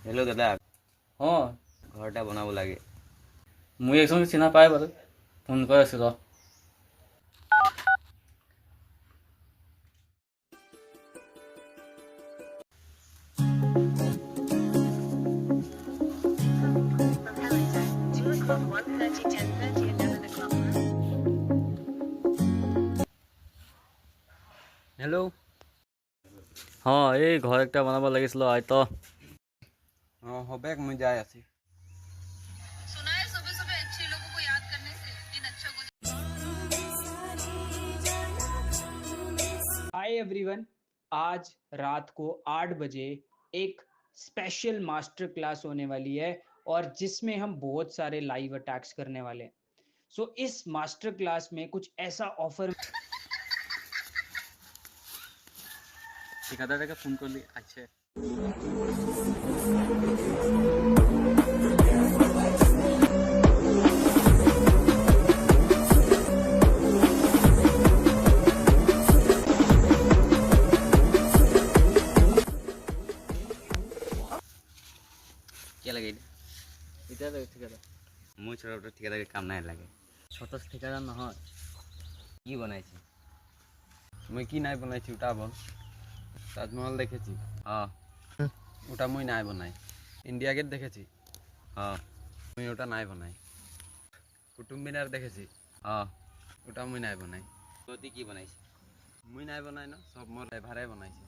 Hello' দাদা, অঁ ঘৰ এটা বনাব লাগে। মই একজন চিনা পাই বাৰু, ফোন কৰি আছোঁ ৰ। হেল্ল'। অঁ এই ঘৰ একটা বনাব লাগিছিল আইত। অঁ হবে, মই যাই আছি। सुना है सुबह सुबह अच्छे लोगों को याद करने से दिन अच्छा गुजर। हाय एवरीवन, आज रात को 8 बजे एक स्पेशल मास्टर क्लास होने वाली है और जिसमें हम बहुत सारे लाइव अटैक्स करने वाले हैं। सो इस मास्टर क्लास में कुछ ऐसा ऑफर ঠিকাদারকে ফোন করলি আছে। কে লাগে এতিয়া লাগে ঠিকাদাৰ। মোৰ ছোট ঠিকাদারি কাম নাই লাগে। ছটছ ঠিকাদাৰ নহয়। কি বনাইছি? মই কি নাই বনাইছি ওটা বল। তাজমহল দেখেছি? অঁ ওটা মই নাই বনাই। ইন্ডিয়া গেট দেখেছি? অঁ মই ওটা নাই বনাই। কুটুব মিনার দেখেছি? অঁ ওটা মই নাই বনাই। তুই কি বনাইছি? মই নাই বনাই না, সব মোর ড্রাইভারে বনাইছে।